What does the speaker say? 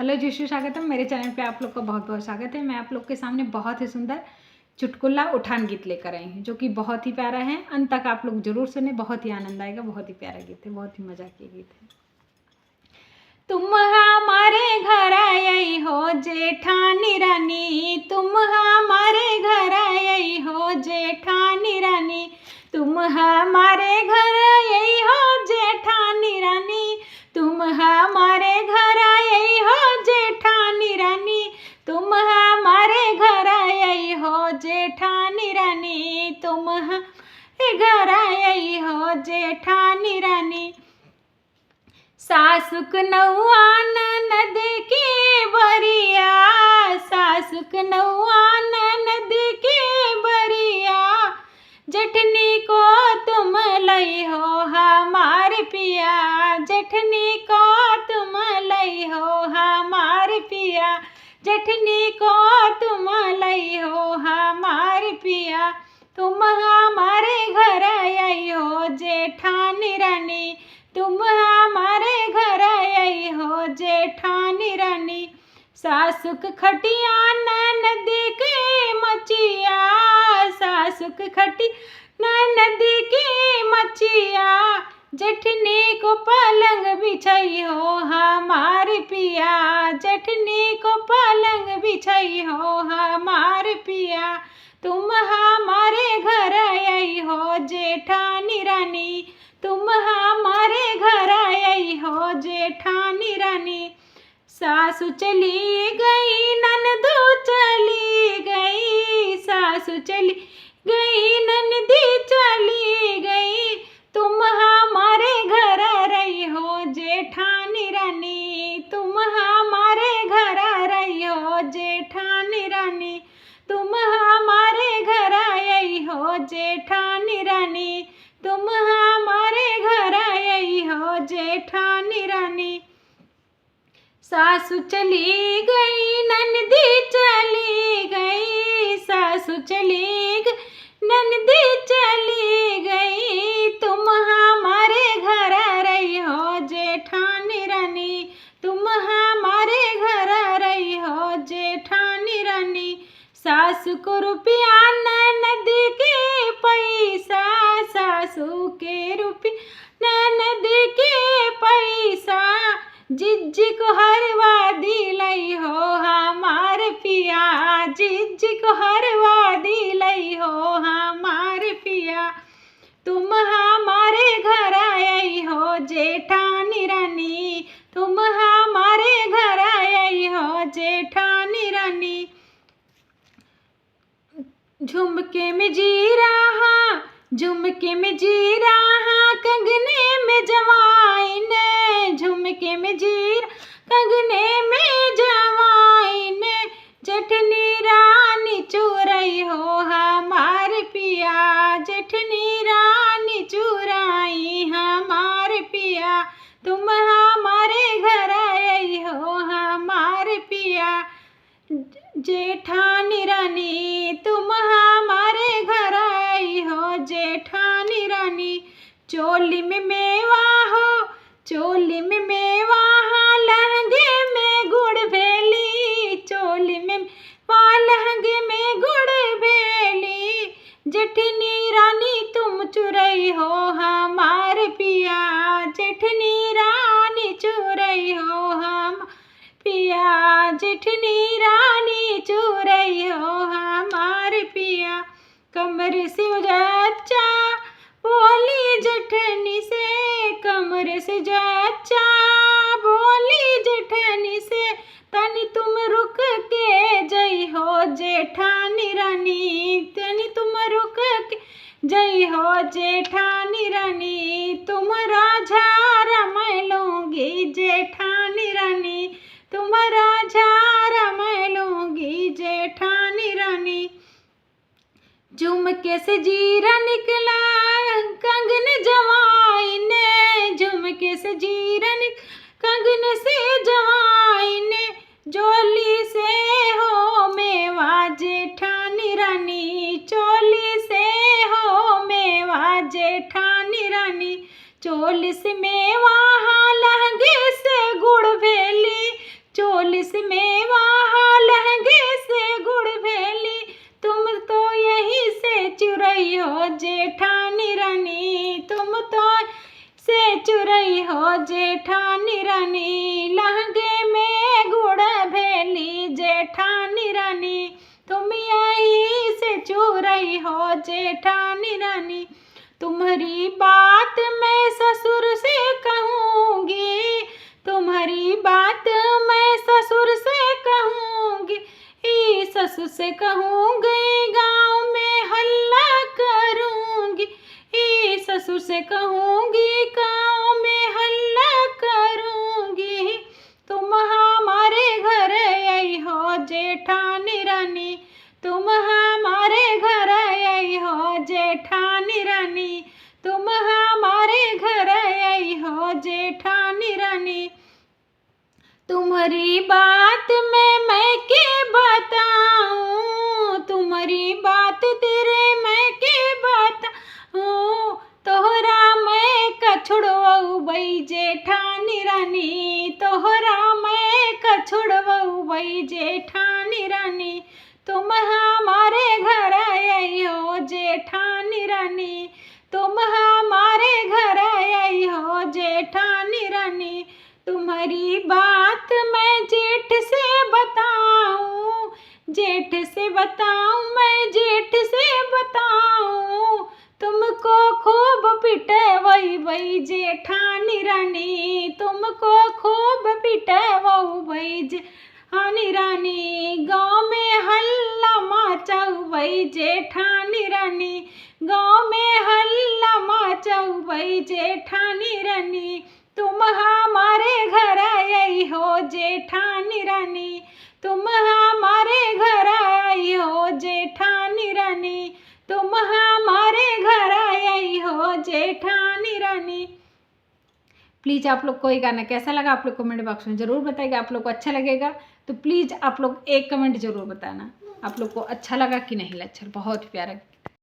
Hello जीशु, स्वागतम मेरे channel पे। आप लोग का बहुत बहुत स्वागत है। मैं आप लोग के सामने बहुत ही सुंदर चुटकुला उठान गीत लेकर आई हूँ, जो कि बहुत ही प्यारा है। अंत तक आप लोग जरूर सुने, बहुत ही आनंद आएगा। बहुत ही प्यारा गीत है, बहुत ही मजा के गीत है। तुम हमारे घर आई हो जेठानी रानी, तुम हमारे घर आई हो जेठानी रानी, तुम हमारे घर आई हो जेठानी रानी, तुम हमारे घर आई हो जेठानी रानी, तुम हमारे घर आई हो जेठानी रानी, तुम हमारे घर आई हो जेठानी रानी। सासुक नौआ ननद के बरिया, सासुक नौआ ननद के बरिया, जेठनी को तुम लई हो हमार पिया, जेठनी को तुम लई हो हमार पिया, जेठनी को तुम लई हो हमार पिया, तुम हमारे घर आई हो जेठानी रानी, तुम हमारे घर आई हो जेठानी रानी। सासुक खटिया ननद के मचिया, सासुक खटी ननद की मचिया, जेठनी को पलंग बिछाई हो हमार पिया, जेठनी को पलंग बिछाई हो हमार पिया, तुम हमारे घर आई हो जेठानी रानी, तुम हमारे घर आई हो जेठानी रानी। सासु चली गई ननदू चली गई, सासु चली गई ननदी चली गई, तुम हमारे घर रही हो जेठानी रानी, तुम हमारे घर रही हो जेठानी रानी, तुम हमारे घर आई हो जेठानी रानी, तुम हमारे घर आई हो जेठानी रानी। सासु चली गई ननदी चली गई, सासु चली गई ननदी चली गई, तुम हमारे घर रही हो जेठानी रानी, तुम हमारे घर रही हो जेठानी रानी। सासु को रुपया ननद के पैसा, सासु के रुपया ननद के पैसा, जिज्जी को हरवा दिलाई हो हमार पिया, जिज्जी को हरवा दिलाई हो हमार पिया, तुम हमारे घर आई हो जेठानी रानी, तुम हमारे घर आई हो जेठानी रानी। झुमके में जी रहा, झुमके में जी रहा, कंगने में जवाइन, झुमके में जी कंगने में जवाइन, जेठनी रानी चुराई हो हमार पिया, जेठनी रानी चुराई हमार पिया, तुम हमारे घर आई हो हमार पिया, जेठानी रानी, तुम हमारे घर आई हो जेठानी रानी। चोली में मेवा हो, चोली में मेवा, लहंगे में गुड़ भेली, चोली में लहंगे में गुड़ भेली, जेठनी रानी तुम चुराई हो हमार पिया, जेठनी रानी चुराई हो हम पिया, जेठनी रानी चुराई हो हमार पिया। कमर से जच्चा बोली जेठनी से, कमर से जच्चा बोली जेठनी से, तनी तुम रुक के जई हो जेठानी रानी, तनी तुम रुक के जई हो जेठानी रानी, तुम राजा मैं लूंगी जेठानी रानी, तुम राजा मैं लूंगी जेठानी रानी। झुमके से जीरा निकला कंगन जवाई ने, झुमके से जीरा कंगन से जवाई ने, चोली से हो मेवा जेठानी रानी, चोली से हो मेवा जेठानी रानी, चोली से मेवा लहंगे से गुड़ भेली, चोली जेठानी रानी। तुम्हारी बात मैं ससुर से कहूँगी, तुम्हारी बात मैं ससुर से कहूँगी, ससुर से कहूँगी गाँव में हल्ला करूँगी, ससुर से कहूँगी गाँव में हल्ला करूँगी। तुम हमारे घर आई हो जेठानी रानी, तुम हमारे घर आई हो जेठानी रानी, तुम हमारे घर आई हो जेठानी रानी। तुम्हारी बात मैं के बताऊँ, तुम्हारी बात तेरे मैं के बताऊँ, तोहरा मैं कछुड़वाऊ बई जेठानी रानी, तोहरा मैं कछुड़वाऊ बई जेठानी रानी। तुम हमारे घर आई हो जेठानी रानी, तुम हमारे घर आई हो जेठानी रानी। तुम्हारी बात मैं जेठ से बताऊँ, जेठ से बताऊँ, मैं जेठ से बताऊँ, तुमको खूब पिटवाई बई जेठानी रानी, तुमको खूब पिटवाऊ बई जेठानी रानी। गाँव में हल्ला मचाऊ बई जेठानी रानी, गाँव में हल्ला मचाऊ बई जेठानी रानी। तुम हमारे घर आई हो जेठानी रानी, तुम हमारे घर आई हो जेठानी रानी, तुम हमारे घर आई हो जेठानी रानी। प्लीज़ आप लोग को ये गाना कैसा लगा आप लोग कमेंट बॉक्स में ज़रूर बताइएगा। आप लोग को अच्छा लगेगा तो प्लीज़ आप लोग एक कमेंट ज़रूर बताना आप लोग को अच्छा लगा कि नहीं अच्छा। बहुत प्यारा